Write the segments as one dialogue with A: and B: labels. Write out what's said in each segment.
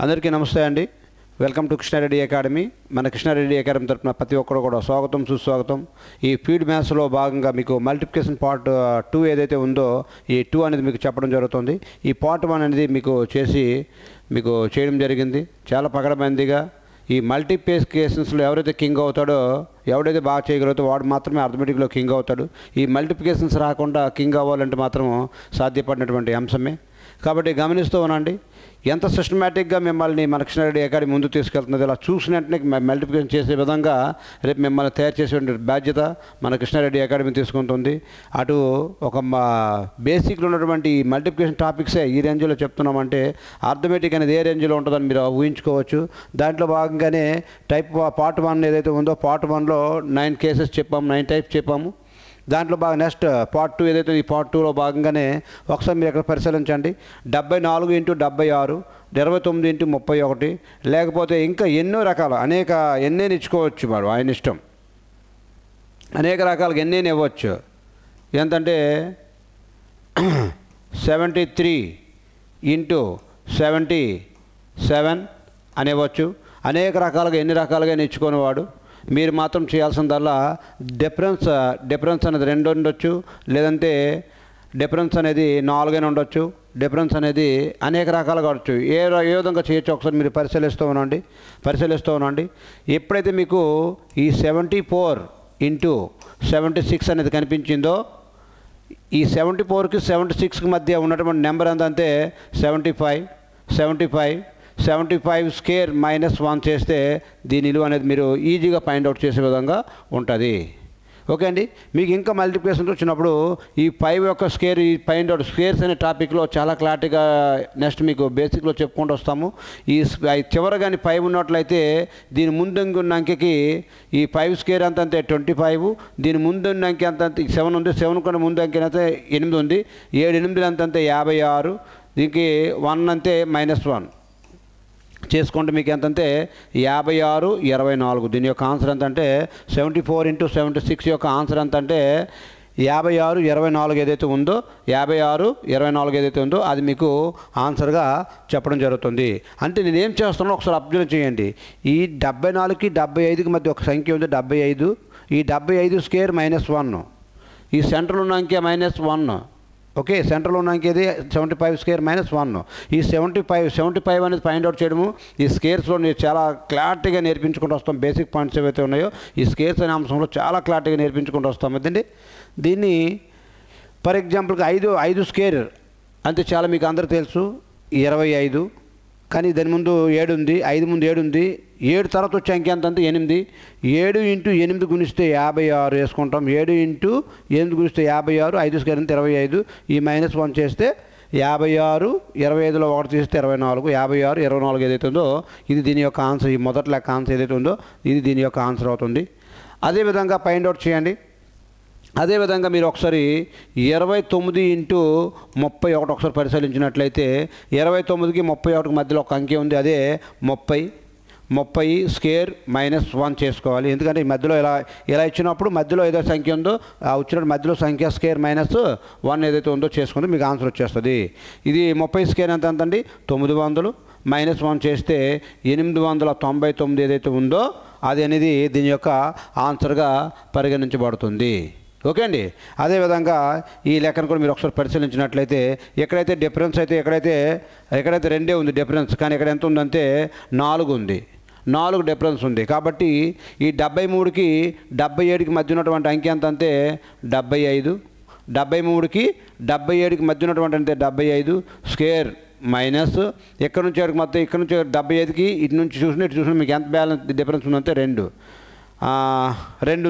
A: అందరికీ నమస్తే అండి. Welcome to Krishna Reddy academy. మన కృష్ణారెడ్డి అకాడమీ తరపున ప్రతి ఒక్కరు కూడా స్వాగతం సుస్వాగతం. ఈ ఫీడ్ మ్యాథ్స్లో భాగంగా మీకు మల్టిప్లికేషన్ పార్ట్ 2 ఏదైతే ఉందో ఈ 2 అనేది మీకు చెప్పడం జరుగుతుంది. ఈ పార్ట్ 1 అనేది మీకు చేయడం జరిగింది. చాలా పకడ్బందీగా ఈ మల్టిప్లికేషన్స్లో ఎవరైతే కింగ్ అవుతాడో, ఎవడైతే బాగా చేయగలుగుతాడో వాడు మాత్రమే అర్థమెటిక్లో కింగ్ అవుతాడు. ఈ మల్టిప్లికేషన్స్ రాకుండా కింగ్ అవ్వాలంటే మాత్రం సాధ్యపడినటువంటి అంశమే. కాబట్టి గమనిస్తూ ఉండండి ఎంత సిస్టమేటిక్గా మిమ్మల్ని మన కృష్ణారెడ్డి అకాడమీ ముందుకు తీసుకెళ్తున్నది. ఇలా చూసిన వెంటనే మల్టిప్లికేషన్ చేసే విధంగా రేపు మిమ్మల్ని తయారు చేసే బాధ్యత మన కృష్ణారెడ్డి అకాడమీ తీసుకుంటుంది. అటు ఒక బేసిక్లో ఉన్నటువంటి మల్టిప్లికేషన్ టాపిక్సే ఈ రేంజ్లో చెప్తున్నామంటే అర్థమెటిక్ అనేది ఏ రేంజ్లో ఉంటుందని మీరు ఊహించుకోవచ్చు. దాంట్లో భాగంగానే పార్ట్ 1 ఏదైతే ఉందో పార్ట్ 1లో 9 కేసెస్ చెప్పాము, 9 టైప్స్ చెప్పాము. దాంట్లో నెక్స్ట్ పార్ట్ 2 ఏదైతే ఈ పార్ట్ 2లో భాగంగానే ఒకసారి మీరు ఎక్కడ పరిశీలించండి. 74 × 76, 29 × 31, లేకపోతే ఇంకా ఎన్నో రకాల ఎన్నేని ఇచ్చుకోవచ్చు. వాడు ఆయన ఇష్టం, అనేక రకాలుగా ఎన్నేని ఇవ్వచ్చు. ఎంతంటే 73 × 77 అనేవచ్చు. అనేక రకాలుగా ఎన్ని రకాలుగా ఇచ్చుకునేవాడు. మీరు మాత్రం చేయాల్సిందల్లా డిఫరెన్స్ అనేది 2 ఉండొచ్చు, లేదంటే డిఫరెన్స్ అనేది 4 అయినా ఉండొచ్చు. డిఫరెన్స్ అనేది అనేక రకాలుగా ఉండొచ్చు. ఏ విధంగా చేయొచ్చు ఒకసారి మీరు పరిశీలిస్తూ ఉండండి. ఎప్పుడైతే మీకు ఈ 74 × 76 అనేది కనిపించిందో, ఈ 74కి 76కి మధ్య ఉన్నటువంటి నెంబర్ ఎంతంటే 75 స్క్వేర్ -1 చేస్తే దీని విలువ అనేది మీరు ఈజీగా ఫైండ్ అవుట్ చేసే విధంగా ఉంటుంది. ఓకే అండి. మీకు ఇంకా మల్టిప్లికేషన్ వచ్చినప్పుడు ఈ 5 యొక్క స్క్వేర్, ఈ ఫైండ్ అవుట్ స్క్వేర్స్ అనే టాపిక్లో చాలా క్లారిటీగా నెక్స్ట్ మీకు బేసిక్లో చెప్పుకుంటూ వస్తాము. ఈ చివర కానీ 5 ఉన్నట్లయితే దీని ముందు ఉన్న అంకెకి ఈ 5 స్క్వేర్ అంతే 25, దీని ముందు ఉన్న అంకె అంత 7 ఉంది, 7 కన్నా ముందు అంకె అయితే 8 ఉంది, 7 8 అంతే 56, దీనికి 1 అంతే -1 చేసుకుంటే మీకు ఎంతంటే 56 24. దీని యొక్క ఆన్సర్ ఎంతంటే 74 × 76 యొక్క ఆన్సర్ ఎంతంటే 56 24 ఏదైతే ఉందో 56 24 ఏదైతే ఉందో అది మీకు ఆన్సర్గా చెప్పడం జరుగుతుంది. అంటే నేను ఏం చేస్తున్నానో ఒకసారి అబ్జర్వ్ చేయండి. ఈ 74కి 75కి మధ్య ఒక సంఖ్య ఉంది 75. ఈ 75 స్క్వేర్ -1, ఈ సెంటర్లో ఉన్న అంకె -1. ఓకే, సెంటర్లో ఉన్న అంకెది 75 స్క్వేర్ -1. ఈ 75 అనేది ఫైండ్ అవుట్ చేయడము ఈ స్కేర్స్లో చాలా క్లారిటీగా నేర్పించుకుంటూ వస్తాం. బేసిక్ పాయింట్స్ ఏవైతే ఉన్నాయో ఈ స్కేర్స్ అనే అంశంలో చాలా క్లారిటీగా నేర్పించుకుంటూ వస్తాం కదండి. దీన్ని ఫర్ ఎగ్జాంపుల్కి 5 స్క్వేర్ అంటే చాలా మీకు అందరూ తెలుసు 25, కానీ దాని ముందు 7 ఉంది, 5 ముందు 7 ఉంది, 7 తర్వాత వచ్చే అంకె ఎంత అంటే 8. 7 × 8 గుణిస్తే 56 వేసుకుంటాం. 7 × 8 గుణిస్తే 56, 5 స్క్వేర్ అంటే 25, ఈ -1 చేస్తే 56, 25లో 1 తీస్తే 24, 56 24 ఏదైతే ఉందో ఇది దీని యొక్క ఆన్సర్. ఈ మొదటి లెక్క ఆన్సర్ ఏదైతే ఉందో ఇది దీని యొక్క ఆన్సర్ అవుతుంది. అదేవిధంగా ఫైండ్ అవుట్ చేయండి. అదేవిధంగా మీరు ఒకసారి 29 × 31 ఒకసారి పరిశీలించినట్లయితే 29కి 31కి మధ్యలో ఒక అంకె ఉంది, అదే 30 స్క్వేర్ -1 చేసుకోవాలి. ఎందుకంటే ఈ మధ్యలో ఇలా ఇచ్చినప్పుడు మధ్యలో ఏదో సంఖ్య ఉందో ఆ వచ్చినప్పుడు మధ్యలో సంఖ్య స్క్వేర్ -1 ఏదైతే ఉందో చేసుకుంటే మీకు ఆన్సర్ వచ్చేస్తుంది. ఇది 30 స్క్వేర్ ఎంత అండి 900, -1 చేస్తే 899 ఏదైతే ఉందో అది అనేది దీని యొక్క ఆన్సర్గా పరిగణించబడుతుంది. ఓకే అండి. అదేవిధంగా ఈ లెక్కను కూడా మీరు ఒకసారి పరిశీలించినట్లయితే ఎక్కడైతే డిఫరెన్స్ అయితే ఎక్కడైతే 2 ఉంది డిఫరెన్స్, కానీ ఇక్కడ ఎంత ఉందంటే 4 ఉంది, 4 డిఫరెన్స్ ఉంది. కాబట్టి ఈ 73కి 77కి మధ్య ఉన్నటువంటి అంకె ఎంత అంటే 75. 73కి 77కి మధ్య ఉన్నటువంటి అంటే 75 స్క్వేర్ మైనస్ ఎక్కడి నుంచి ఎక్కడికి మొత్తం ఇక్కడ నుంచి 75కి ఇటు నుంచి చూసిన మీకు ఎంత బ్యాలెన్స్ డిఫరెన్స్ ఉందంటే 2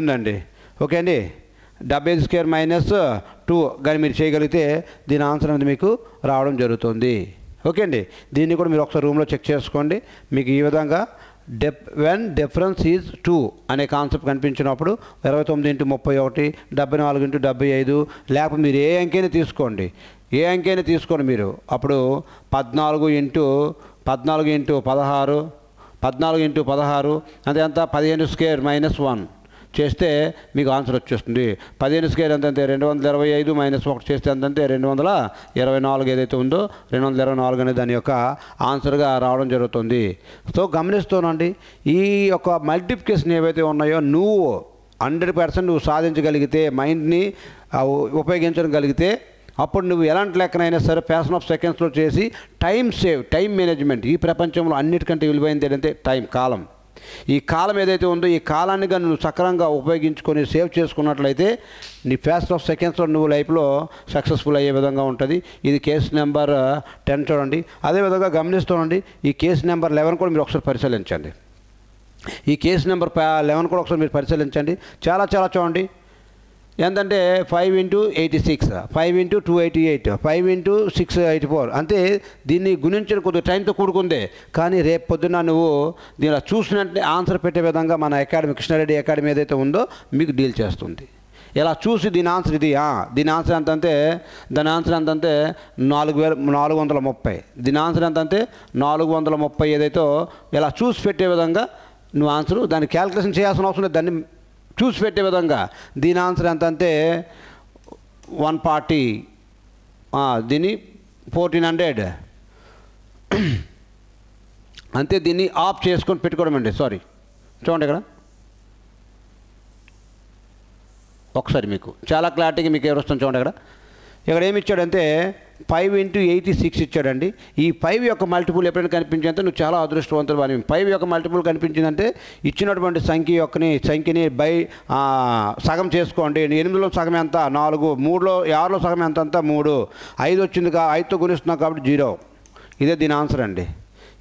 A: ఉందండి. ఓకే అండి. 75 స్క్వేర్ -2 కానీ మీరు చేయగలిగితే దీని ఆన్సర్ అనేది మీకు రావడం జరుగుతుంది. ఓకే అండి. దీన్ని కూడా మీరు ఒకసారి రూమ్లో చెక్ చేసుకోండి. మీకు ఈ విధంగా వెన్ డిఫరెన్స్ ఈజ్ 2 అనే కాన్సెప్ట్ కనిపించినప్పుడు 29 × 31, 74 × 75, లేకపోతే మీరు ఏ అంకెని తీసుకోండి మీరు అప్పుడు 14 × 16 అంటే ఎంత 15 స్క్వేర్ -1 చేస్తే మీకు ఆన్సర్ వచ్చేస్తుంది. 15 స్క్వేర్ ఎంతంటే 225 మైనస్ 1 చేస్తే ఎంతంటే 224 ఏదైతే ఉందో 224 అనేది దాని యొక్క ఆన్సర్గా రావడం జరుగుతుంది. సో గమనిస్తూనండి, ఈ యొక్క మల్టిప్లికేషన్ ఏవైతే ఉన్నాయో నువ్వు 100% నువ్వు సాధించగలిగితే, మైండ్ని ఉపయోగించగలిగితే, అప్పుడు నువ్వు ఎలాంటి లెక్కనైనా సరే ఫ్యాషన్ ఆఫ్ సెకండ్స్లో చేసి టైం మేనేజ్మెంట్ ఈ ప్రపంచంలో అన్నిటికంటే విలువైనది ఏంటంటే టైం, కాలం. ఈ కాలం ఏదైతే ఉందో ఈ కాలాన్ని కానీ నువ్వు సక్రమంగా ఉపయోగించుకొని సేవ్ చేసుకున్నట్లయితే నీ ఫ్యాషన్ ఆఫ్ సెకండ్స్లో నువ్వు లైఫ్లో సక్సెస్ఫుల్ అయ్యే విధంగా ఉంటుంది. ఇది కేసు నెంబర్ 10 చూడండి. అదేవిధంగా గమనిస్తూనండి, ఈ కేసు నెంబర్ 11 కూడా మీరు ఒకసారి పరిశీలించండి. ఈ కేసు నెంబర్ 11 కూడా ఒకసారి మీరు పరిశీలించండి. చాలా చూడండి. ఏంటంటే 5 × 86, 5 × 288, 5 × 684. అంటే దీన్ని గుణించిన కొద్దిగా టైంతో కూడుకుందే, కానీ రేపు పొద్దున్న నువ్వు దీనిలో చూసినట్టే ఆన్సర్ పెట్టే విధంగా మన అకాడమీ, కృష్ణారెడ్డి అకాడమీ ఏదైతే ఉందో మీకు డీల్ చేస్తుంది. ఇలా చూసి దీని ఆన్సర్ ఇది, దీని ఆన్సర్ ఎంతంటే 4430, దీని ఆన్సర్ ఎంతంటే 430 ఏదైతే ఇలా చూసి పెట్టే విధంగా నువ్వు ఆన్సర్, దాన్ని క్యాలిక్యులేషన్ చేయాల్సిన అవసరం లేదు, దాన్ని చూసి పెట్టే విధంగా దీని ఆన్సర్ ఎంత అంటే 140, దీన్ని 1400 అంతే. దీన్ని ఆఫ్ చేసుకొని పెట్టుకోవడం అండి. సారీ చూడండి, ఇక్కడ ఒకసారి మీకు చాలా క్లారిటీగా మీకు ఎవరు వస్తుంది చూడండి. ఇక్కడ ఏమి ఇచ్చాడంటే 5 × 86 ఇచ్చాడండి. ఈ 5 యొక్క మల్టిపుల్ ఎప్పుడైనా కనిపించిందంటే నువ్వు చాలా అదృష్టవంతుడు. అని 5 యొక్క మల్టిపుల్ కనిపించిందంటే ఇచ్చినటువంటి సంఖ్యని సగం చేసుకోండి. 8లో సగం ఎంత 4, 3లో 6లో సగం ఎంత 3, 5 వచ్చింది 5తో గుణిస్తున్నాం కాబట్టి 0. ఇదే దీని ఆన్సర్ అండి.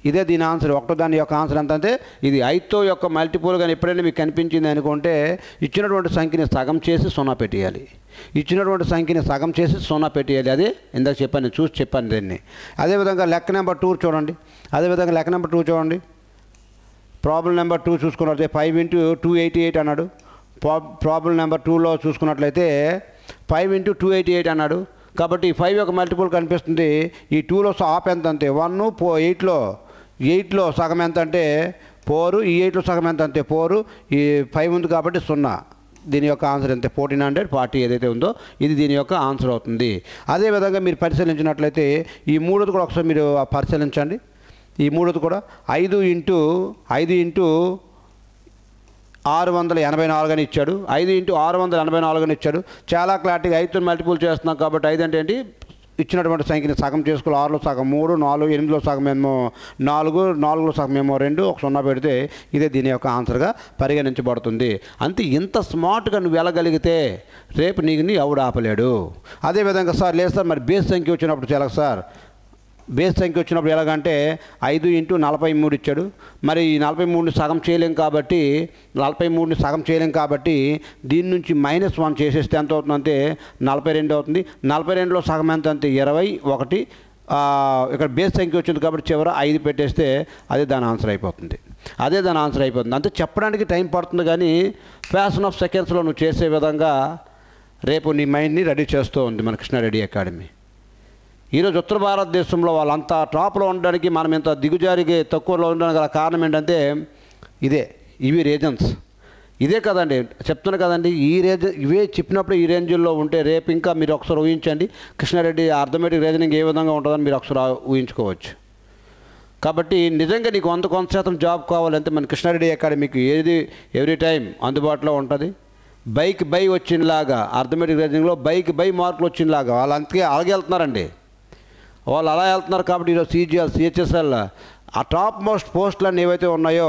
A: ఇదే దీని ఆన్సర్. ఒకటో దాని యొక్క ఆన్సర్ ఎంత అంటే ఇది 5తో యొక్క మల్టిపుల్ కానీ ఎప్పుడైనా మీకు కనిపించింది అనుకుంటే ఇచ్చినటువంటి సంఖ్యని సగం చేసి 0 పెట్టేయాలి. ఇచ్చినటువంటి సంఖ్యని సగం చేసి 0 పెట్టేయాలి. అదే ఇందాక చెప్పాను, నేను చూసి చెప్పాను దీన్ని. అదేవిధంగా లెక్క నెంబర్ 2 చూడండి. అదేవిధంగా లెక్క నెంబర్ 2 చూడండి. ప్రాబ్లం నెంబర్ 2 చూసుకున్నట్లయితే 5 × 288 అన్నాడు. ప్రాబ్లం నెంబర్ 2లో చూసుకున్నట్లయితే 5 × 288 అన్నాడు. కాబట్టి 5 యొక్క మల్టిపుల్ కనిపిస్తుంది. ఈ 2లో ఆప్ ఎంత అంటే 1, 8లో సగం ఎంత అంటే 4, ఈ 8లో సగం ఎంత అంటే 4, ఈ 5 ఉంది కాబట్టి 0. దీని యొక్క ఆన్సర్ ఎంత 1440 ఏదైతే ఉందో ఇది దీని యొక్క ఆన్సర్ అవుతుంది. అదేవిధంగా మీరు పరిశీలించినట్లయితే ఈ 3ది కూడా ఒకసారి మీరు పరిశీలించండి. ఈ 3ది కూడా 5 × 684 అని ఇచ్చాడు. 5 × 684 అని ఇచ్చాడు. చాలా క్లారిటీగా 5తో మల్టిపుల్ చేస్తున్నాం కాబట్టి 5 అంటే ఏంటి, ఇచ్చినటువంటి సంఖ్యని సగం చేసుకోవాలి. 6లో సగం 3, 4, 8లో సగం ఏమో 4, 4లో సగం ఏమో 2, ఒక 0 పెడితే ఇదే దీని యొక్క ఆన్సర్గా పరిగణించబడుతుంది. అంతే. ఇంత స్మార్ట్గా నువ్వు వెళ్ళగలిగితే రేపు నీ ఎవడు ఆపలేడు. అదేవిధంగా సార్ లేదు సార్ మరి బేస్ సంఖ్య వచ్చినప్పుడు చాలా సార్ బేస్ సంఖ్య వచ్చినప్పుడు ఎలాగంటే 5 × 43 ఇచ్చాడు. మరి ఈ 43ని సగం చేయలేం కాబట్టి 43ని సగం చేయలేం కాబట్టి దీని నుంచి -1 చేసేస్తే ఎంత అవుతుందంటే 42 అవుతుంది. 42లో సగం ఎంత అంటే 21. ఇక్కడ బేస్ సంఖ్య వచ్చింది కాబట్టి చివర 5 పెట్టేస్తే అదే దాని ఆన్సర్ అయిపోతుంది. అంటే చెప్పడానికి టైం పడుతుంది, కానీ ఫ్యాషన్ ఆఫ్ సెకండ్స్లో నువ్వు చేసే విధంగా రేపు నీ మైండ్ని రెడీ చేస్తూ ఉంది మన కృష్ణారెడ్డి అకాడమీ. ఈరోజు ఉత్తర భారతదేశంలో వాళ్ళంతా టాప్లో ఉండడానికి, మనం ఇంత దిగుజారిగా తక్కువలో ఉండడానికి గల కారణం ఏంటంటే ఇవి రీజన్స్. ఇదే కదండి చెప్తున్నా కదండి. ఇవే చెప్పినప్పుడు ఈ రేంజ్లో ఉంటే రేపు ఇంకా మీరు ఒకసారి ఊహించండి కృష్ణారెడ్డి అర్థమెటిక్ రీజనింగ్ ఏ విధంగా ఉంటుందని మీరు ఒకసారి ఊహించుకోవచ్చు. కాబట్టి నిజంగా నీకు 100% జాబ్ కావాలంటే మన కృష్ణారెడ్డి అకాడమీకి ఎవ్రీ టైం అందుబాటులో ఉంటుంది. బై వచ్చినలాగా అర్థమెటిక్ రీజనింగ్లో బై మార్కులు వచ్చినలాగా వాళ్ళు అంతకే అలాగే వెళ్తున్నారండి. వాళ్ళు అలా వెళ్తున్నారు కాబట్టి ఈరోజు CGL, CHSL ఆ టాప్ మోస్ట్ పోస్టులన్నీ ఏవైతే ఉన్నాయో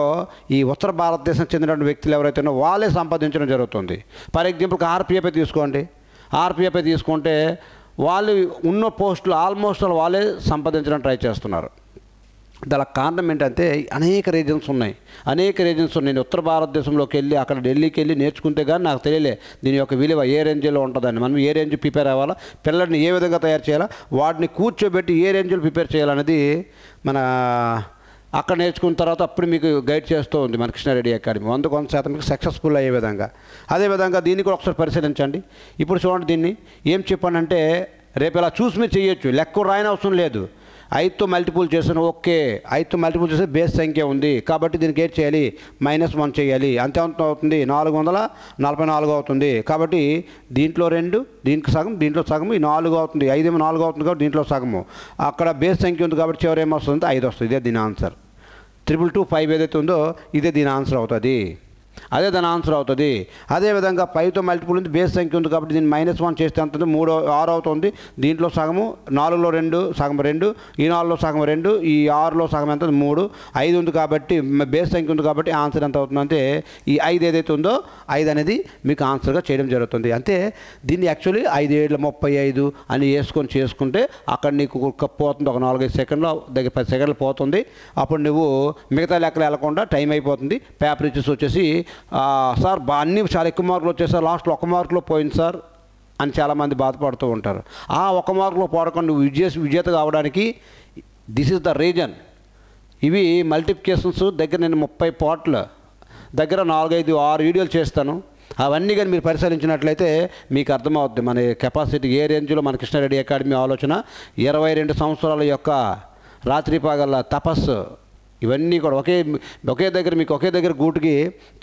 A: ఈ ఉత్తర భారతదేశం చెందిన వ్యక్తులు ఎవరైతే ఉన్నాయో వాళ్ళే సంపాదించడం జరుగుతుంది. ఫర్ ఎగ్జాంపుల్కి ఆర్పిఎఫ్ఐ తీసుకోండి. ఆర్పిఎఫ్ఐ తీసుకుంటే వాళ్ళు ఉన్న పోస్టులు ఆల్మోస్ట్ వాళ్ళే సంపాదించడం ట్రై చేస్తున్నారు. దానికి కారణం ఏంటంటే అనేక రీజన్స్ ఉన్నాయి. నేను ఉత్తర భారతదేశంలోకి వెళ్ళి అక్కడ ఢిల్లీకి వెళ్ళి నేర్చుకుంటే కానీ నాకు తెలియలే దీని యొక్క విలువ ఏ రేంజ్లో ఉంటుందని. మనం ఏ రేంజ్ ప్రిపేర్ అవ్వాలా, పిల్లల్ని ఏ విధంగా తయారు చేయాలా, వాటిని కూర్చోబెట్టి ఏ రేంజ్లో ప్రిపేర్ చేయాలనేది మన అక్కడ నేర్చుకున్న తర్వాత అప్పుడు మీకు గైడ్ చేస్తూ ఉంది మన కృష్ణారెడ్డి అకాడమీ 100% మీకు సక్సెస్ఫుల్ అయ్యే విధంగా. అదేవిధంగా దీన్ని కూడా ఒకసారి పరిశీలించండి. ఇప్పుడు చూడండి, దీన్ని ఏం చెప్పానంటే రేపు ఇలా చూసి మీరు చేయొచ్చు, లెక్క రాయని అవసరం లేదు. 5తో మల్టిపుల్ చేస్తాను, ఓకే 5తో మల్టిపుల్ చేస్తే బేస్ సంఖ్య ఉంది కాబట్టి దీనికి ఏం చేయాలి, -1 చేయాలి. అంతే అవుతుంది 444 అవుతుంది. కాబట్టి దీంట్లో 2, దీనికి సగం, దీంట్లో సగం, ఈ 4 అవుతుంది. 5 ఏమో 4 అవుతుంది కాబట్టి దీంట్లో సగము. అక్కడ బేస్ సంఖ్య ఉంది కాబట్టి చివరి ఏమొస్తుంది, 5 వస్తుంది. ఇదే దీని ఆన్సర్. 222 ఏదైతే ఉందో ఇదే దీని ఆన్సర్ అవుతుంది. అదే దాని ఆన్సర్ అవుతుంది. అదేవిధంగా 5తో మల్టిపుల్ ఉంది, బేస్ సంఖ్య ఉంది కాబట్టి దీన్ని -1 చేస్తే ఎంత ఉంది, 6 అవుతుంది. దీంట్లో సగము, 4లో 2 సగం 2, ఈ 4లో సగం 2, ఈ 6లో సగం ఎంత 3, 5 ఉంది కాబట్టి బేస్ సంఖ్య ఉంది కాబట్టి ఆన్సర్ ఎంత అవుతుందంటే ఈ 5 ఏదైతే ఉందో 5 అనేది మీకు ఆన్సర్గా చేయడం జరుగుతుంది. అంతే దీన్ని యాక్చువల్లీ 5 7 35 అని వేసుకొని చేసుకుంటే అక్కడ నీకు పోతుంది ఒక 4-5 సెకండ్లో, దగ్గర 10 సెకండ్లు పోతుంది. అప్పుడు నువ్వు మిగతా లెక్కలు వెళ్ళకుండా టైం అయిపోతుంది. పేపర్ ఇచ్చేసి వచ్చేసి సార్ అన్నీ చాలా ఎక్కువ మార్కులు వచ్చేసారు, లాస్ట్లో 1 మార్కులో పోయింది సార్ అని చాలామంది బాధపడుతూ ఉంటారు. ఆ 1 మార్కులో పోవడం నువ్వు విజేత కావడానికి దిస్ ఈజ్ ద రీజన్. ఇవి మల్టిప్లికేషన్స్ దగ్గర నేను 30 పార్ట్ల దగ్గర 4-5-6 వీడియోలు చేస్తాను. అవన్నీ కానీ మీరు పరిశీలించినట్లయితే మీకు అర్థమవుతుంది మన కెపాసిటీ ఏ రేంజ్లో మన కృష్ణారెడ్డి అకాడమీ ఆలోచన. 22 సంవత్సరాల యొక్క రాత్రి పగల తపస్సు ఇవన్నీ కూడా ఒకే దగ్గర మీకు ఒకే దగ్గర గూటికి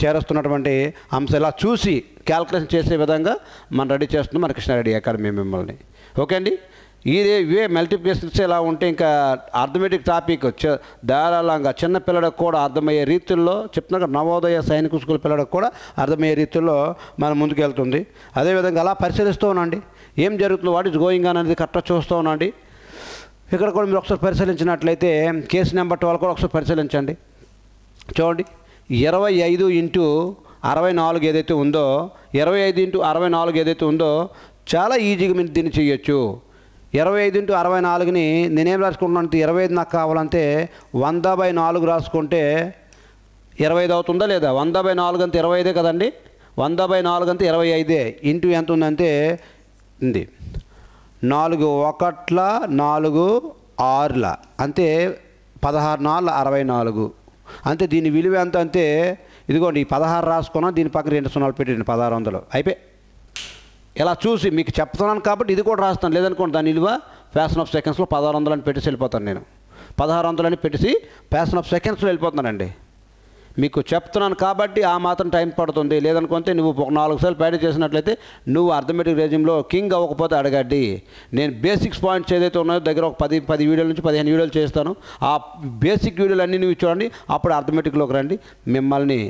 A: చేరుస్తున్నటువంటి అంశం ఇలా చూసి క్యాల్కులేషన్ చేసే విధంగా మనం రెడీ చేస్తున్నాం మన కృష్ణారెడ్డి అకాడమీ మిమ్మల్ని. ఓకే అండి. ఇవే మల్టిప్లికేషన్స్ ఎలా ఉంటే ఇంకా అర్థమెటిక్ టాపిక్ ధారాళంగా చిన్న పిల్లలకు కూడా అర్థమయ్యే రీతుల్లో చెప్తున్నా, నవోదయ సైనిక స్కూల్ పిల్లలకు కూడా అర్థమయ్యే రీతుల్లో మనం ముందుకు వెళ్తుంది. అదేవిధంగా అలా పరిశీలిస్తూ ఉండండి ఏం జరుగుతుందో, వాట్ ఈజ్ గోయింగ్ ఆన్ అనేది కరెక్ట్గా చూస్తూ ఉండండి. ఇక్కడ కూడా మీరు ఒకసారి పరిశీలించినట్లయితే కేసు నెంబర్ 12 కూడా ఒకసారి పరిశీలించండి. చూడండి 25 × 64 ఏదైతే ఉందో 25 × 64 ఏదైతే ఉందో చాలా ఈజీగా మీరు దీన్ని చేయొచ్చు. 25 × 64ని నేనేం రాసుకుంటున్నాను, 25 నాకు కావాలంటే 100/4 రాసుకుంటే 25 అవుతుందా లేదా? 100/4 అంతే 25 కదండి. 100/4 అంతే 25 ఇంటూ ఎంత ఉందంటే ఉంది 4 1 4 6 అంతే 16 4 64 అంతే. దీని విలువ ఎంత అంటే ఇదిగోండి 16 రాసుకున్నా, దీని పక్కన 2 సున్నాలు పెట్టండి 1600 అయిపోయి. ఇలా చూసి మీకు చెప్తున్నాను కాబట్టి ఇది కూడా రాస్తాను. లేదనుకోండి దాని విలువ ఫ్యాషన్ ఆఫ్ సెకండ్స్లో 1600 అని పెట్టేసి వెళ్ళిపోతాను. నేను 1600 అని పెట్టేసి ఫ్యాషన్ ఆఫ్ సెకండ్స్లో వెళ్ళిపోతున్నానండి. మీకు చెప్తున్నాను కాబట్టి ఆ మాత్రం టైం పడుతుంది. లేదనుకుంటే నువ్వు 4 సార్లు ప్యాడీ చేసినట్లయితే నువ్వు అర్థమెటిక్ రేజింగ్లో కింగ్ అవ్వకపోతే అడగడ్డి. నేను బేసిక్స్ పాయింట్స్ ఏదైతే ఉన్నాయో దగ్గర ఒక 10 వీడియోల నుంచి 15 వీడియోలు చేస్తాను. ఆ బేసిక్ వీడియోలు అన్నీ నువ్వు చూడండి, అప్పుడు అర్థమెటిక్లోకి రండి. మిమ్మల్ని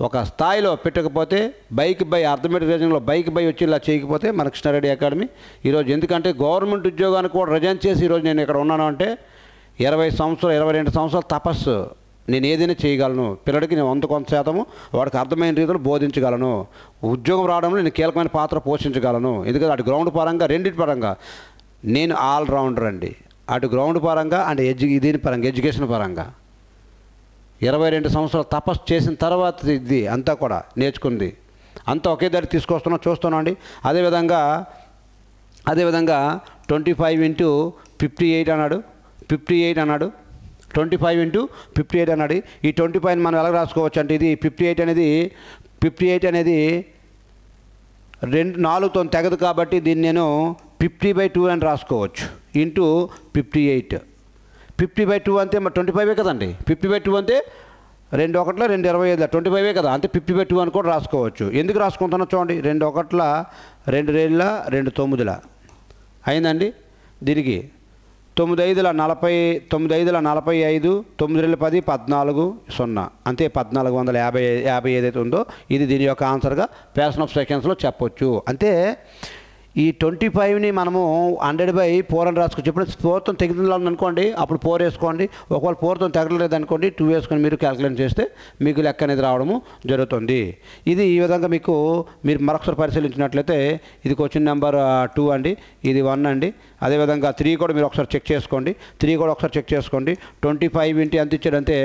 A: ఒక స్థాయిలో పెట్టకపోతే అర్థమెటిక్ రేజింగ్లో వచ్చి ఇలా చేయకపోతే మన కృష్ణారెడ్డి అకాడమీ ఈరోజు, ఎందుకంటే గవర్నమెంట్ ఉద్యోగానికి కూడా రిజైన్ చేసి ఈరోజు నేను ఇక్కడ ఉన్నాను అంటే 22 సంవత్సరాల తపస్సు. నేను ఏదైనా చేయగలను, పిల్లడికి నేను 100% వాడికి అర్థమైన రీతిలో బోధించగలను, ఉద్యోగం రావడంలో నేను కీలకమైన పాత్ర పోషించగలను. ఎందుకంటే అటు గ్రౌండ్ పరంగా రెండింటి పరంగా నేను ఆల్రౌండర్ అండి. అటు గ్రౌండ్ పరంగా అంటే దీని పరంగా ఎడ్యుకేషన్ పరంగా 22 సంవత్సరాలు తపస్సు చేసిన తర్వాత ఇది అంతా కూడా నేర్చుకుంది అంతా ఒకే దగ్గర తీసుకొస్తున్నాం చూస్తున్నాం అండి. అదేవిధంగా 25 × 58 అన్నాడు, 25 అన్నాడు, 25 × 58 అన్నాడు. ఈ 25 మనం ఎలా రాసుకోవచ్చు అంటే ఇది 58 అనేది 4తో తెగదు కాబట్టి దీన్ని నేను 50/2 అని రాసుకోవచ్చు. ఇంటూ 58 50/2 అంతే మరి 25 కదండి. 50/2 అంటే 2 1 2 25 25 కదా, అంతే 50/2 అని కూడా రాసుకోవచ్చు. ఎందుకు రాసుకుంటున్నా చూడండి, 2 1 2 2 2 9 అయిందండి. దీనికి 9 5 40 9 5 45 9 2 10 14 0 అంతే 1450 ఏదైతే ఉందో ఇది దీని యొక్క ఆన్సర్గా ఫ్యాషన్ ఆఫ్ సెకండ్స్లో చెప్పొచ్చు. అంటే ఈ 25ని మనము 100/4 అని రాసుకోవచ్చు. ఇప్పుడు 4తో తెగుతుంది అనుకోండి, అప్పుడు 4 వేసుకోండి. ఒకవేళ 4తో తెగలేదు అనుకోండి 2 వేసుకొని మీరు క్యాల్కులేట్ చేస్తే మీకు లెక్క అనేది రావడము జరుగుతుంది. ఇది ఈ విధంగా మీరు మరొకసారి పరిశీలించినట్లయితే ఇది క్వశ్చన్ నెంబర్ 2 అండి, ఇది 1 అండి. అదేవిధంగా 3 కూడా మీరు ఒకసారి చెక్ చేసుకోండి. 3 కూడా ఒకసారి చెక్ చేసుకోండి. 25 ఇంటి ఎంత ఇచ్చాడంటే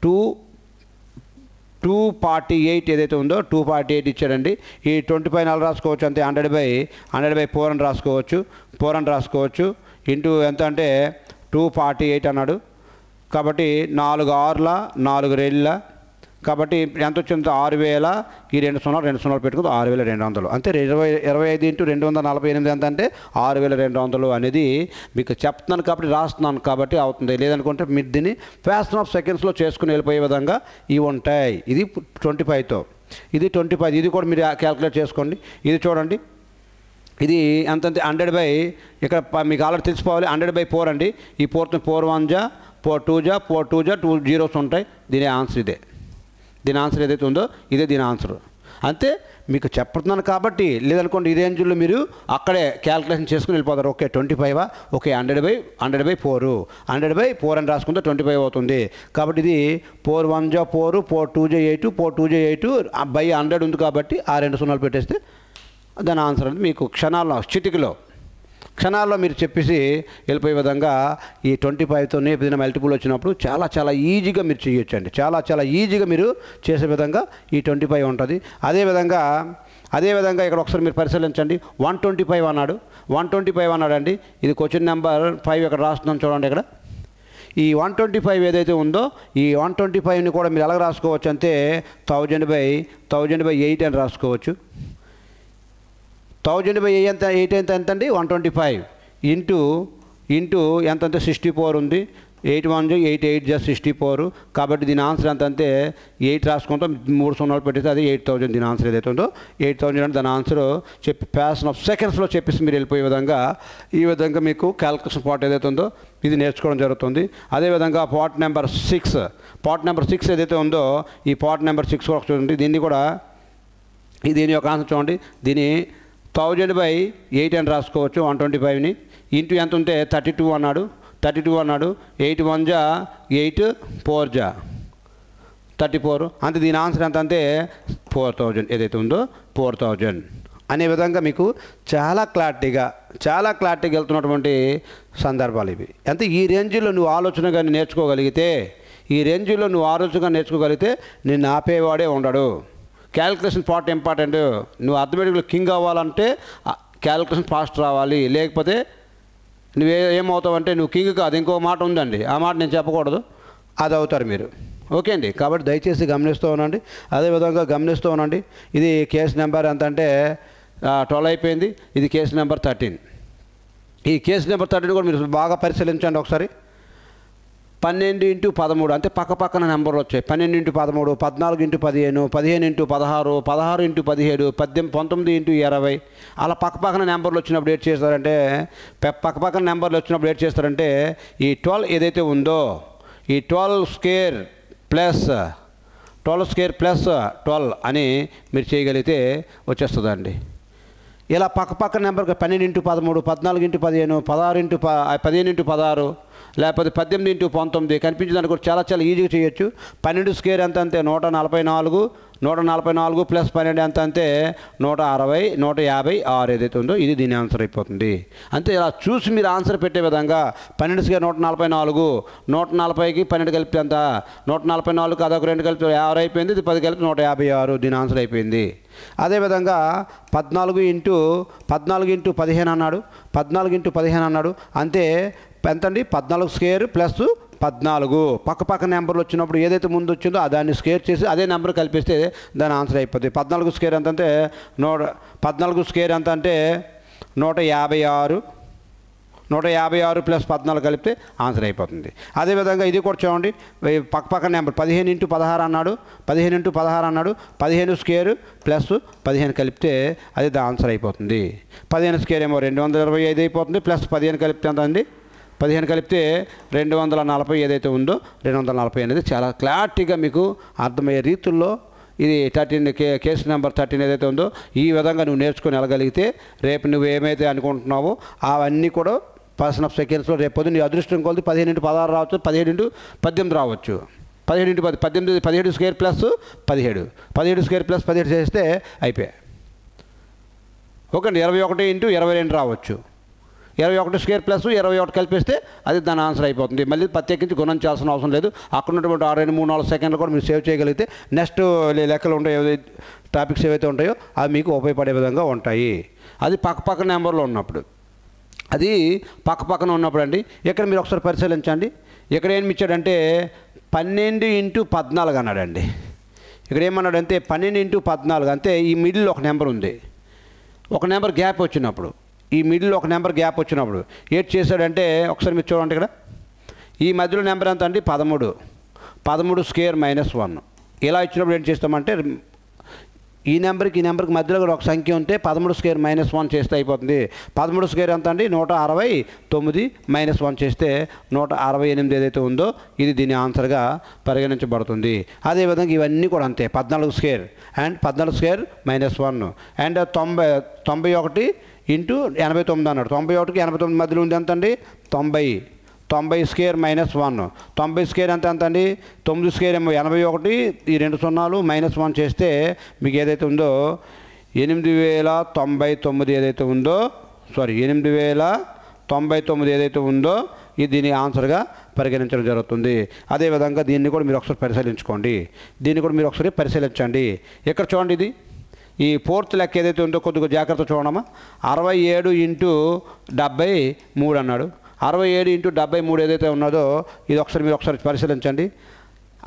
A: 248 ఏదైతే ఉందో 248 ఇచ్చాడండి. ఈ 25 నెల రాసుకోవచ్చు అంతే 100/4 అని రాసుకోవచ్చు. 4 అని రాసుకోవచ్చు. ఇంటూ ఎంత అంటే 248 అన్నాడు కాబట్టి 4 6 4 2 కాబట్టి ఎంత వచ్చింది 6000 ఈ 2 పెట్టుకుంది 6200 అంతే 25 ఇంటూ 248 ఎంత అంటే 6200 అనేది మీకు చెప్తున్నాను కాబట్టి రాస్తున్నాను కాబట్టి అవుతుంది. లేదనుకుంటే మీరు దీన్ని ఫ్యాక్షన్ ఆఫ్ సెకండ్స్లో చేసుకుని వెళ్ళిపోయే విధంగా ఇవి ఉంటాయి. ఇది 25తో, ఇది 25, ఇది కూడా మీరు క్యాలిక్యులేట్ చేసుకోండి. ఇది చూడండి, ఇది ఎంతంటే 100 ఇక్కడ మీకు ఆల్రెడీ తెలిసిపోవాలి 100/4 అండి. ఈ 4 1 జా 4 2 జా 4 2 జా 2 జీరోస్ ఉంటాయి. దీని ఆన్సర్ ఇదే, దీని ఆన్సర్ ఏదైతే ఉందో ఇదే దీని ఆన్సర్. అంతే మీకు చెప్తున్నాను కాబట్టి. లేదనుకోండి ఈ రేంజ్లో మీరు అక్కడే క్యాలిక్యులేషన్ చేసుకుని వెళ్ళిపోతారు. ఓకే 25 ఓకే 100/4 100/4 అని రాసుకుంటే 25 అవుతుంది. కాబట్టి ఇది 4 1 జా 4 4 2 జా 8 4 2 జా 8/100 ఉంది కాబట్టి ఆ 2 సున్నాలు పెట్టేస్తే దాని ఆన్సర్ అనేది మీకు క్షణాల్లో మీరు చెప్పేసి వెళ్ళిపోయే విధంగా ఈ 25తోనే ఏదైనా మల్టిపుల్ వచ్చినప్పుడు చాలా ఈజీగా మీరు చేయొచ్చు అండి. చాలా ఈజీగా మీరు చేసే విధంగా ఈ 25 ఉంటుంది. అదేవిధంగా ఇక్కడ ఒకసారి మీరు పరిశీలించండి. 125 అన్నాడు, 125 అన్నాడండి. ఇది క్వశ్చన్ నెంబర్ 5 ఇక్కడ రాస్తున్నాను చూడండి. ఇక్కడ ఈ 125 ఏదైతే ఉందో ఈ 125ని కూడా మీరు ఎలా రాసుకోవచ్చు అంటే 1000/8 అని రాసుకోవచ్చు. 1000/8 ఎంత అండి 125 ఇంటూ ఎంత అంటే 64 ఉంది. 8 1 జా 8 8 జా 64. కాబట్టి దీని ఆన్సర్ ఎంత అంటే 8 రాసుకుంటాం, 3 సున్నాలు పెట్టేస్తే అది 8000. దీని ఆన్సర్ ఏదైతే ఉందో 8000 అంటే దాని ఆన్సర్ చెప్పి ఫ్యాక్షన్ ఆఫ్ సెకండ్స్లో చెప్పేసి మీరు వెళ్ళిపోయే విధంగా ఈ విధంగా మీకు క్యాలిక్యులేషన్ పార్ట్ ఏదైతే ఉందో ఇది నేర్చుకోవడం జరుగుతుంది. అదేవిధంగా పార్ట్ నెంబర్ 6 ఏదైతే ఉందో ఈ పార్ట్ నెంబర్ 6 కూడా చూడండి. దీని యొక్క ఆన్సర్ చూడండి. దీని 1000/8 అని రాసుకోవచ్చు. 125ని ఇంటూ ఎంత ఉంటే 32 అన్నాడు. 8 1 జా 8 4 జా 34. అంతే దీని ఆన్సర్ ఎంత అంటే 4000 ఏదైతే ఉందో 4000 అనే విధంగా మీకు చాలా క్లారిటీగా వెళ్తున్నటువంటి సందర్భాలు ఇవి. అంటే ఈ రేంజ్లో నువ్వు ఆలోచనగా నేర్చుకోగలిగితే నిన్ను ఆపేవాడే ఉండడు. Calculation part important. నువ్వు అర్థమెటిక్లో కింగ్ అవ్వాలంటే క్యాలిక్యులేషన్ ఫాస్ట్ రావాలి. లేకపోతే ఏమవుతావంటే నువ్వు కింగ్ కాదు. ఇంకో మాట ఉందండి, ఆ మాట నేను చెప్పకూడదు, అది అవుతారు మీరు. ఓకే అండి. కాబట్టి దయచేసి గమనిస్తూ ఉండండి. అదేవిధంగా గమనిస్తూ ఉండండి. ఇది కేసు నెంబర్ ఎంత అంటే 12 అయిపోయింది. ఇది కేసు నెంబర్ 13. ఈ కేసు నెంబర్ 13 కూడా మీరు బాగా పరిశీలించండి ఒకసారి. 12 × 13 అంటే పక్కన నెంబర్లు వచ్చాయి. 12 × 13, 14 × 15, 15 × 16, 16 × 17, 19 × 20 అలా పక్కన నెంబర్లు వచ్చినప్పుడు ఏం చేస్తారంటే ఈ 12 ఏదైతే ఉందో ఈ 12 స్క్వేర్ ప్లస్ 12 అని మీరు చేయగలిగితే వచ్చేస్తుందండి. ఇలా పక్క నెంబర్ 12 × 13, 14 × 15, 15 × 16 లేకపోతే 18 × 19 కనిపించడానికి కూడా చాలా ఈజీగా చేయొచ్చు. 12 స్క్వేర్ ఎంత అంటే 144 ప్లస్ 12 ఎంత అంటే 160 156 ఏదైతే ఉందో ఇది దీని ఆన్సర్ అయిపోతుంది. అంతే ఇలా చూసి మీరు ఆన్సర్ పెట్టే విధంగా 12 స్క్వేర్ 144, 140కి 12 కలిపితే ఎంత 144 అదొక 2 కలిపి 50 అయిపోయింది. ఇది 10 కలిపి 156 దీని ఆన్సర్ అయిపోయింది. అదేవిధంగా 14 × 15 అన్నాడు. 14 × 15 అన్నాడు. అంతే ఎంతండి 14 స్క్వేర్ ప్లస్ 14 పక్క నెంబర్లు వచ్చినప్పుడు ఏదైతే ముందు వచ్చిందో దాన్ని స్క్వేర్ చేసి అదే నెంబర్ కలిపిస్తే దాని ఆన్సర్ అయిపోతుంది. 14 స్క్వేర్ ఎంత అంటే 156 ప్లస్ 14 కలిపితే ఆన్సర్ అయిపోతుంది. అదేవిధంగా ఇది కూడా చూడండి. పక్క నెంబర్ 15 × 16 అన్నాడు. 15 స్క్వేర్ ప్లస్ 15 కలిపితే అది దా ఆన్సర్ అయిపోతుంది. 15 స్క్వేర్ ఏమో 225 అయిపోతుంది. ప్లస్ 15 కలిపితే ఎంత అండి 15 కలిపితే 240 ఏదైతే ఉందో 240 అనేది చాలా క్లారిటీగా మీకు అర్థమయ్యే రీతుల్లో ఇది 13 కేసు నెంబర్ 13 ఏదైతే ఉందో ఈ విధంగా నువ్వు నేర్చుకొని వెళ్ళగలిగితే రేపు నువ్వు ఏమైతే అనుకుంటున్నావో అవన్నీ కూడా ఫ్యాక్షన్ ఆఫ్ సెకండ్స్లో రేపు పొద్దున్న నీ అదృష్టం కొలిది 15 × 16 రావచ్చు, 17 × 18 రావచ్చు. 17 × 10 17 స్క్వేర్ ప్లస్ 17 స్క్వేర్ ప్లస్ 17 చేస్తే అయిపోయాయి. ఓకే అండి. 21 × 22 రావచ్చు. 21 స్క్వేర్ ప్లస్ 21 కలిపిస్తే అది దాని ఆన్సర్ అయిపోతుంది. మళ్ళీ ప్రత్యేకించి గుణం చేయాల్సిన అవసరం లేదు. అక్కడ ఉన్నటువంటి 6 2 3 4 సెకండ్లు కూడా మీరు సేవ్ చేయగలిగితే నెక్స్ట్ లెక్కలు ఉంటాయో టాపిక్స్ ఏవైతే ఉంటాయో అవి మీకు ఉపయోగపడే విధంగా ఉంటాయి. అది పక్క నెంబర్లో ఉన్నప్పుడు పక్కన ఉన్నప్పుడు అండి. ఇక్కడ మీరు ఒకసారి పరిశీలించండి. ఇక్కడ ఏమి ఇచ్చాడంటే 12 × 14 అన్నాడండి. ఇక్కడ ఏమన్నాడంటే 12 ఇంటూ 14 అంటే ఈ మిడిల్ ఒక నెంబర్ ఉంది, ఒక నెంబర్ గ్యాప్ వచ్చినప్పుడు, ఈ మిడిల్ ఒక నెంబర్ గ్యాప్ వచ్చినప్పుడు ఏం చేశాడంటే ఒకసారి మీరు చూడండి, ఇక్కడ ఈ మధ్యలో నెంబర్ ఎంత అండి 13 స్క్వేర్ మైనస్ 1. ఇలా ఇచ్చినప్పుడు ఏం చేస్తామంటే ఈ నెంబర్కి మధ్యలో కూడా ఒక సంఖ్య ఉంటే 13 స్క్వేర్ మైనస్ 1 చేస్తే అయిపోతుంది. 13 స్క్వేర్ ఎంత అండి 169 మైనస్ 1 చేస్తే 168 ఏదైతే ఉందో ఇది దీని ఆన్సర్గా పరిగణించబడుతుంది. అదేవిధంగా ఇవన్నీ కూడా అంతే, 14 square and 14 square minus 1 and 91 into 89 అన్నాడు. 91కి 89 మధ్యలో ఉంది ఎంత అండి 90 స్క్వేర్ మైనస్ 1. 90 స్క్వేర్ ఎంత అండి 9 స్క్వేర్ ఏమో 81, ఈ 2 సున్నాలు మైనస్ 1 చేస్తే మీకు ఏదైతే ఉందో 8099 ఏదైతే ఉందో 8099 ఏదైతే ఉందో ఇది దీని ఆన్సర్గా పరిగణించడం జరుగుతుంది. అదేవిధంగా దీన్ని కూడా మీరు ఒకసారి పరిశీలించుకోండి, ఇక్కడ చూడండి, ఇది ఈ ఫోర్త్ లెక్క ఏదైతే ఉందో కొద్దిగా జాగ్రత్త చూడమా. 67 ఇంటూ 73 అన్నాడు. 67 ఇంటూ 73 ఏదైతే ఉన్నదో ఇది మీరు ఒకసారి పరిశీలించండి.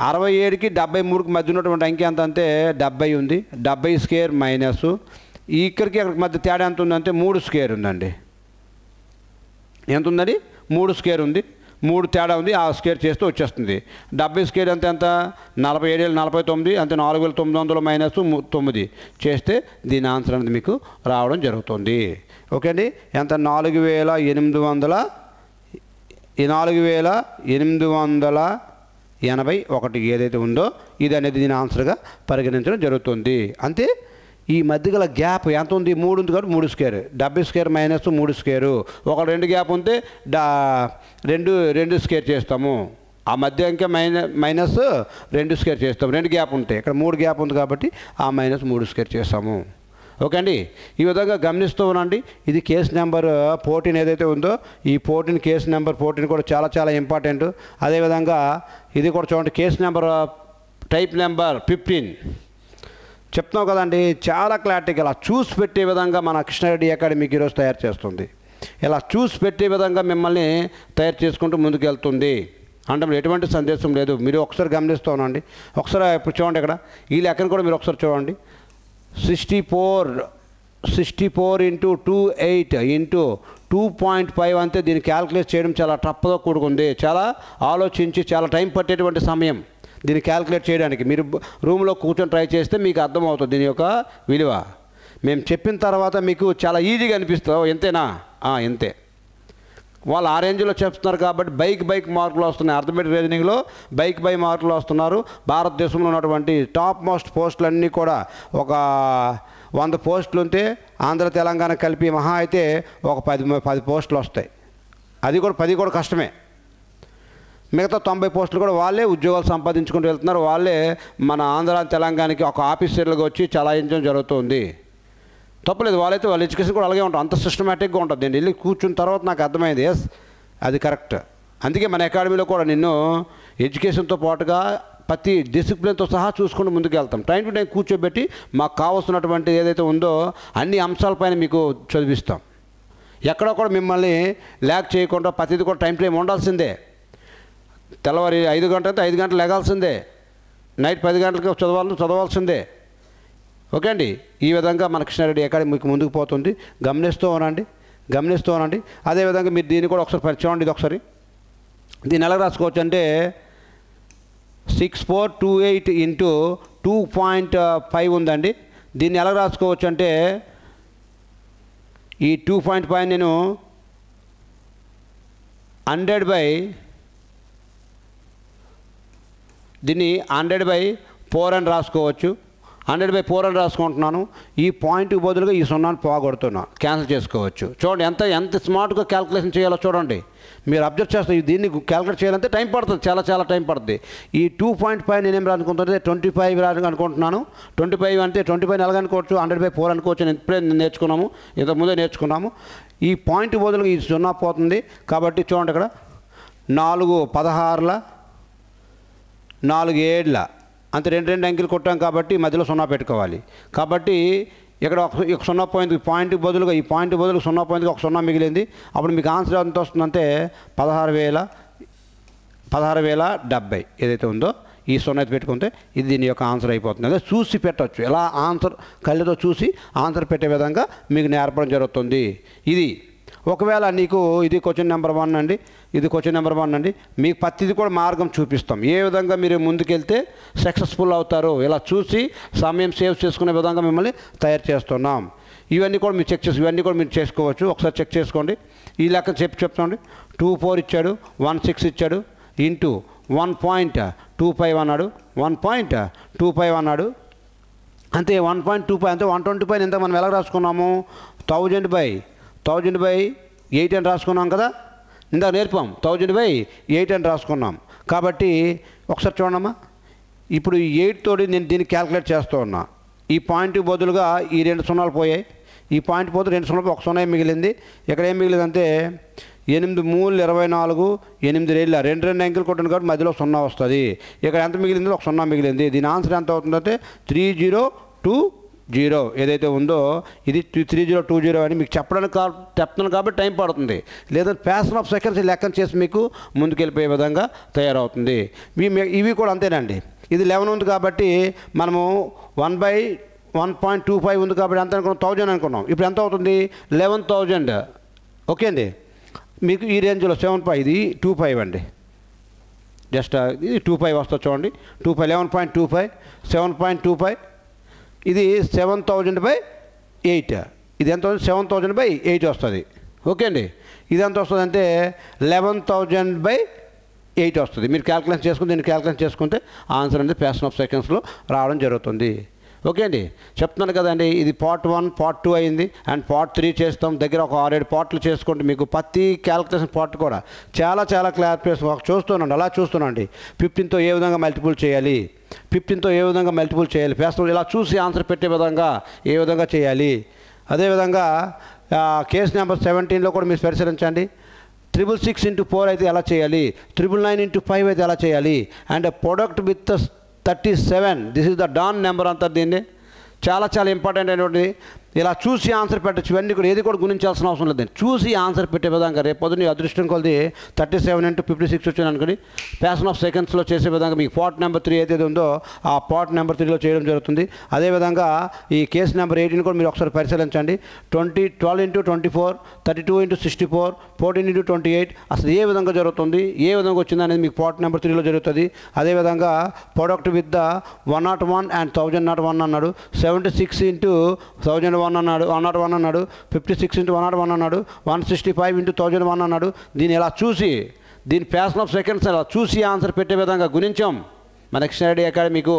A: 67కి 73కి మధ్య ఉన్నటువంటి అంకె ఎంత అంటే 70 ఉంది. 70 స్క్వేర్ మైనస్ ఇక్కడికి అక్కడికి మధ్య తేడా ఎంత ఉందంటే 3 స్క్వేర్ ఉందండి. ఎంత ఉందండి 3 స్క్వేర్ ఉంది, 3 తేడా ఉంది, ఆ స్క్వేర్ చేస్తూ వచ్చేస్తుంది. 70 స్క్వేర్ ఎంత 47 49 అంటే 4900 మైనస్ 9 చేస్తే దీని ఆన్సర్ అనేది మీకు రావడం జరుగుతుంది. ఓకే అండి, ఎంత 4881 ఏదైతే ఉందో ఇది అనేది దీని ఆన్సర్గా పరిగణించడం జరుగుతుంది. అంతే, ఈ మధ్య గల గ్యాప్ ఎంత ఉంది 3 ఉంది కాబట్టి 3 స్క్వేర్, 70 స్క్వేర్ మైనస్ 3 స్క్వేరు, ఒక 2 గ్యాప్ ఉంటే 2 స్క్వేర్ చేస్తాము. ఆ మధ్య ఇంకా మైనస్ 2 స్క్వేర్ చేస్తాము. 2 గ్యాప్ ఉంటాయి, ఇక్కడ 3 గ్యాప్ ఉంది కాబట్టి ఆ మైనస్ 3 స్క్వేర్ చేస్తాము. ఓకే అండి, ఈ విధంగా గమనిస్తూ ఉండండి. ఇది కేసు నెంబర్ 14 ఏదైతే ఉందో ఈ కేసు నెంబర్ 14 కూడా చాలా ఇంపార్టెంట్. అదేవిధంగా ఇది కూడా చూడండి, కేసు నెంబర్ టైప్ నెంబర్ 15 చెప్తున్నావు కదండి, చాలా క్లారిటీగా ఇలా చూసి పెట్టే విధంగా మన కృష్ణారెడ్డి అకాడమీకి ఈరోజు తయారు చేస్తుంది. ఇలా చూసి పెట్టే విధంగా మిమ్మల్ని తయారు చేసుకుంటూ ముందుకు వెళ్తుంది అంటే ఎటువంటి సందేశం లేదు. మీరు ఒకసారి గమనిస్తూ ఉండండి. ఒకసారి ఇప్పుడు చూడండి, ఇక్కడ ఈ లెక్కను కూడా మీరు ఒకసారి చూడండి. 64 ఇంటూ 28 ఇంటూ 2.5 అంతే. దీన్ని క్యాల్కులేట్ చేయడం చాలా టఫ్గా కూడుకుంది, చాలా ఆలోచించి చాలా టైం పట్టేటువంటి సమయం దీన్ని క్యాల్కులేట్ చేయడానికి. మీరు రూమ్లో కూర్చొని ట్రై చేస్తే మీకు అర్థమవుతుంది దీని యొక్క విలువ. మేము చెప్పిన తర్వాత మీకు చాలా ఈజీగా అనిపిస్తుంది. ఎంతేనా? ఎంతే. వాళ్ళు ఆ రేంజ్లో చెప్తున్నారు కాబట్టి బైక్ మార్కులు వస్తున్నాయి. అర్థమెటిక్ రీజనింగ్లో బైక్ మార్కులు వస్తున్నారు. భారతదేశంలో ఉన్నటువంటి టాప్ మోస్ట్ పోస్టులన్నీ కూడా ఒక 100 పోస్టులు ఉంటే ఆంధ్ర తెలంగాణ కలిపి మహా అయితే ఒక 10 పోస్టులు వస్తాయి. అది కూడా 10 కూడా కష్టమే. మిగతా 90 పోస్టులు కూడా వాళ్ళే ఉద్యోగాలు సంపాదించుకుంటూ వెళ్తున్నారు. వాళ్ళే మన ఆంధ్ర తెలంగాణకి ఒక ఆఫీసర్లుగా వచ్చి చలాయించడం జరుగుతుంది. తప్పలేదు, వాళ్ళైతే వాళ్ళ ఎడ్యుకేషన్ కూడా అలాగే ఉంటుంది, అంత సిస్టమేటిక్గా ఉంటుంది. నేను వెళ్ళి కూర్చున్న తర్వాత నాకు అర్థమైంది, ఎస్ అది కరెక్ట్. అందుకే మన అకాడమీలో కూడా నిన్ను ఎడ్యుకేషన్తో పాటుగా ప్రతి డిసిప్లిన్తో సహా చూసుకుంటూ ముందుకు వెళ్తాం. టైం టు టైం కూర్చోబెట్టి మాకు కావాల్సినటువంటి ఏదైతే ఉందో అన్ని అంశాలపైన మీకు చదివిస్తాం. ఎక్కడో కూడా మిమ్మల్ని ల్యాక్ చేయకుండా ప్రతిదీ కూడా టైం ఉండాల్సిందే. తెల్లవారి 5 గంటలతో 5 గంటలు లెగాల్సిందే, నైట్ 10 గంటలకు చదవాల్సిందే. ఓకే అండి, ఈ విధంగా మన కృష్ణారెడ్డి అకాడమీ మీకు ముందుకు పోతుంది. గమనిస్తూ ఉండండి. అదేవిధంగా మీరు దీన్ని కూడా ఒకసారి చూడండి. ఇది ఒకసారి దీన్ని ఎలా రాసుకోవచ్చు అంటే 6428 ఇంటూ 2.5 ఉందండి. దీన్ని ఎలా రాసుకోవచ్చు అంటే ఈ 2.5 నేను 100/4 అని రాసుకోవచ్చు. 100/4 అని రాసుకుంటున్నాను. ఈ పాయింట్కి బదులుగా ఈ 0ని పోగొడుతున్నాను, క్యాన్సిల్ చేసుకోవచ్చు. చూడండి ఎంత స్మార్ట్గా క్యాల్కులేషన్ చేయాలో చూడండి. మీరు అబ్జర్వ్ చేస్తారు, దీన్ని క్యాల్కులేట్ చేయాలంటే టైం పడుతుంది, చాలా టైం పడుతుంది. ఈ 2.5 నేనేం రానుకుంటుంటే 25 అనుకుంటున్నాను. 25 అంటే 25 ఎలాగ అనుకోవచ్చు, 100/4 అనుకోవచ్చు. ఇప్పుడే నేర్చుకున్నాము, ఇంతకుముందే నేర్చుకున్నాము. ఈ పాయింట్ బదులుగా ఈ 0 పోతుంది కాబట్టి చూడండి, ఇక్కడ 4 16ల 4 7ల అంతే 2 అంకెలు కొట్టాం కాబట్టి మధ్యలో 0 పెట్టుకోవాలి. కాబట్టి ఇక్కడ ఒక 0 పాయింట్కి బదులుగా ఈ పాయింట్ బదులుగా 0 ఒక 0 మిగిలింది. అప్పుడు మీకు ఆన్సర్ ఎంత వస్తుందంటే 16,070 ఏదైతే ఉందో ఈ 0 అయితే పెట్టుకుంటే ఇది దీని యొక్క ఆన్సర్ అయిపోతుంది. అదే చూసి పెట్టవచ్చు, ఎలా ఆన్సర్ కళ్ళతో చూసి ఆన్సర్ పెట్టే విధంగా మీకు నేర్పడం జరుగుతుంది. ఇది ఒకవేళ నీకు ఇది క్వశ్చన్ నెంబర్ 1 అండి, ఇది క్వశ్చన్ నెంబర్ 1 అండి. మీకు ప్రతిది కూడా మార్గం చూపిస్తాం, ఏ విధంగా మీరు ముందుకెళ్తే సక్సెస్ఫుల్ అవుతారు. ఇలా చూసి సమయం సేవ్ చేసుకునే విధంగా మిమ్మల్ని తయారు చేస్తున్నాం. ఇవన్నీ కూడా మీరు ఇవన్నీ కూడా మీరు చేసుకోవచ్చు. ఒకసారి చెక్ చేసుకోండి. ఈ లెక్క చెప్తాండి. 2,4 ఇచ్చాడు, 1,6 ఇచ్చాడు, ఇంటూ 1.25 అన్నాడు, 1.25 అన్నాడు. అంతే 1.25 అంటే 125 ఎంత మనం ఎలా రాసుకున్నాము? 1000/8 అని రాసుకున్నాం కదా, ఇందాక నేర్పాం. 1000/8 అని రాసుకున్నాం. కాబట్టి ఒకసారి చూడమ్మా, ఇప్పుడు ఈ 8 తోటి నేను దీన్ని క్యాలిక్యులేట్ చేస్తూ ఉన్నా. ఈ పాయింట్ బదులుగా ఈ 2 సున్నాలు పోయాయి, ఈ పాయింట్ పోతే 2 సున్నాలు 1 సున్నా మిగిలింది. ఇక్కడ ఏం మిగిలిందంటే 8 3 24, 8 2 2 అంకెలు కొట్టాను కాబట్టి మధ్యలో 0 వస్తుంది. ఇక్కడ ఎంత మిగిలిందో 1 సున్నా మిగిలింది. దీని ఆన్సర్ ఎంత అవుతుందంటే 3020 ఏదైతే ఉందో ఇది 3020 అని మీకు చెప్తున్నాను కాబట్టి టైం పడుతుంది. లేదా ఫ్యాషన్ ఆఫ్ సెకండ్స్ లెక్కన చేసి మీకు ముందుకెళ్ళిపోయే విధంగా తయారవుతుంది. ఇవి కూడా అంతేనండి. ఇది 11 ఉంది కాబట్టి మనము 1/1.25 ఉంది కాబట్టి ఎంత అనుకున్నాం? 1000 అనుకున్నాం. ఇప్పుడు ఎంత అవుతుంది? 11,000. ఓకే అండి. మీకు ఈ రేంజ్లో 7.5, ఇది 2.5 అండి. జస్ట్ ఇది 2.5 వస్తుంది చూడండి. 11.25, 7.25, ఇది 7,000/8. ఇది ఎంత వస్తుంది? 7,000/8 వస్తుంది. ఓకే అండి. ఇది ఎంత వస్తుంది అంటే 11,000/8 వస్తుంది. మీరు క్యాల్కులేషన్ చేసుకుని దీన్ని క్యాల్కులేషన్ చేసుకుంటే ఆన్సర్ అనేది ఫ్యాషన్ ఆఫ్ సెకండ్స్లో రావడం జరుగుతుంది. ఓకే అండి. చెప్తున్నాను కదండి, ఇది పార్ట్ 1, పార్ట్ 2 అయింది. అండ్ పార్ట్ 3 చేస్తాం. దగ్గర ఒక 6-7 పార్ట్లు చేసుకుంటే మీకు ప్రతి క్యాల్కులేషన్ పార్ట్ కూడా చాలా క్లారిఫికేషన్ చూస్తున్నాండి. అలా చూస్తున్నాండి. 15తో ఏ విధంగా మల్టిపుల్ చేయాలి, 15తో ఏ విధంగా మల్టిపుల్ చేయాలి, ఫ్యాషన్ ఇలా చూసి ఆన్సర్ పెట్టే విధంగా ఏ విధంగా చేయాలి. అదేవిధంగా కేసు నెంబర్ 17లో కూడా మీరు పరిశీలించండి. 666 × 4 అయితే ఎలా చేయాలి, 999 × 5 అయితే ఎలా చేయాలి. And product with 37, this is the don number అంటారు దీన్ని. చాలా ఇంపార్టెంట్ అయినటువంటిది. ఇలా చూసి ఆన్సర్ పెట్టచ్చు. ఇవన్నీ కూడా ఏది కూడా గుణించాల్సిన అవసరం లేదండి. చూసి ఆన్సర్ పెట్టే విధంగా రేపు పొద్దున్న అదృష్టం కొలది 37 × 56 వచ్చాను అనుకోండి, ఫ్యాషన్ ఆఫ్ సెకండ్స్లో చేసే విధంగా మీకు పార్ట్ నెంబర్ 3 ఏదైతే ఉందో ఆ పార్ట్ నెంబర్ 3లో చేయడం జరుగుతుంది. అదేవిధంగా ఈ కేసు నెంబర్ 18 కూడా మీరు ఒకసారి పరిశీలించండి. 12 × 24, 32 × 64, 14 × 28 అసలు ఏ విధంగా జరుగుతుంది, ఏ విధంగా వచ్చింది అనేది మీకు పార్ట్ నెంబర్ 3లో జరుగుతుంది. అదేవిధంగా ప్రొడక్ట్ విత్ ద 101 and 1001 అన్నాడు, 76 × 1001 అన్నాడు, 101 అన్నాడు, 56 × 101 అన్నాడు, 165 × 1001 అన్నాడు. దీన్ని ఎలా చూసి దీని ఫ్యాషన్ ఆఫ్ సెకండ్స్ ఎలా చూసి ఆన్సర్ పెట్టే విధంగా గుణించాం. మన XNRD అకాడమీకు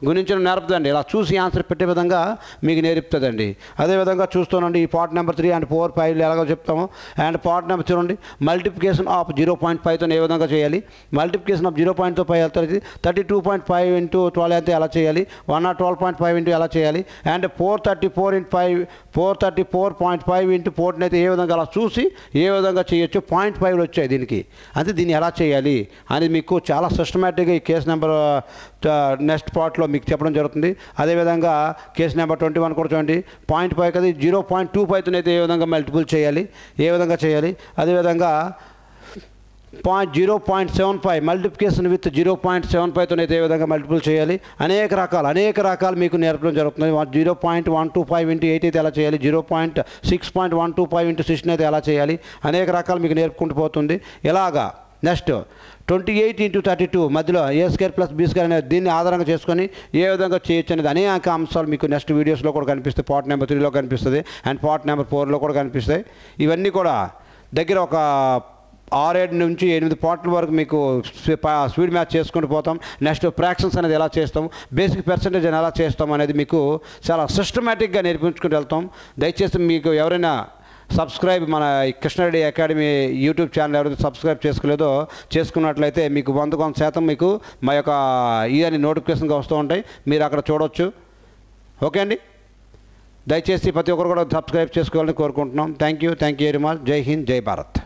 A: గుణించడం నేర్పుతుందండి. ఇలా చూసి ఆన్సర్ పెట్టే విధంగా మీకు నేర్పుతుందండి. అదేవిధంగా చూస్తానండి ఈ పార్ట్ నెంబర్ 3 and 4, 5 ఎలాగో చెప్తాము. అండ్ పార్ట్ నెంబర్ చూడండి, మల్టిప్లికేషన్ ఆఫ్ 0.5తో ఏ విధంగా చేయాలి, మల్టిప్లికేషన్ ఆఫ్ 0.5తో 5 వెళ్తుంది. 32.5 × 12 అయితే ఎలా చేయాలి, 112.5 × ఎలా చేయాలి. అండ్ 434 × 5, 434.5 × 14 అయితే ఏ విధంగా అలా చూసి ఏ విధంగా చేయొచ్చు. 0.5 వచ్చాయి దీనికి. అంటే దీన్ని ఎలా చేయాలి అనేది మీకు చాలా సిస్టమేటిక్గా ఈ కేసు నెంబర్ నెక్స్ట్ పార్ట్లో మీకు చెప్పడం జరుగుతుంది. అదేవిధంగా కేసు నెంబర్ 21 కూడా చూడండి. 0.5 కదా, 0.25 అయితే ఏ విధంగా మల్టిపుల్ చేయాలి, ఏ విధంగా చేయాలి. అదేవిధంగా 0.75 మల్టిప్లికేషన్ విత్ 0.75తో అయితే ఏ విధంగా మల్టిపుల్ చేయాలి. అనేక రకాలు మీకు నేర్పడం జరుగుతుంది. 0.125 × 8 అయితే ఎలా చేయాలి, 0.6.125 × 16 అయితే ఎలా చేయాలి. అనేక రకాలు మీకు నేర్పుకుంటూ పోతుంది. ఇలాగా నెక్స్ట్ 28 × 32 మధ్యలో A² + B² అనేది దీన్ని ఆధారంగా చేసుకొని ఏ విధంగా చేయొచ్చు అనేది అనేక అంశాలు మీకు నెక్స్ట్ వీడియోస్లో కూడా కనిపిస్తాయి. పార్ట్ నెంబర్ 3లో కనిపిస్తుంది అండ్ పార్ట్ నెంబర్ 4లో కూడా కనిపిస్తాయి. ఇవన్నీ కూడా దగ్గర ఒక 6-7 నుంచి 8 పార్ట్ల వరకు మీకు స్పీడ్ మ్యాచ్ చేసుకుంటూ పోతాం. నెక్స్ట్ ఫ్రాక్షన్స్ అనేది ఎలా చేస్తాం, బేసిక్ పర్సంటేజ్ అని ఎలా చేస్తాం అనేది మీకు చాలా సిస్టమేటిక్గా నేర్పించుకుంటూ వెళ్తాం. దయచేసి మీకు ఎవరైనా సబ్స్క్రైబ్ మన XNRD అకాడమీ యూట్యూబ్ ఛానల్ ఎవరైతే సబ్స్క్రైబ్ చేసుకోలేదో చేసుకున్నట్లయితే మీకు 100% మీకు మా యొక్క ఇవన్నీ నోటిఫికేషన్గా వస్తూ ఉంటాయి, మీరు అక్కడ చూడవచ్చు. ఓకే అండి. దయచేసి ప్రతి ఒక్కరు కూడా సబ్స్క్రైబ్ చేసుకోవాలని కోరుకుంటున్నాం. Thank you very much. జై హింద్, జై భారత్.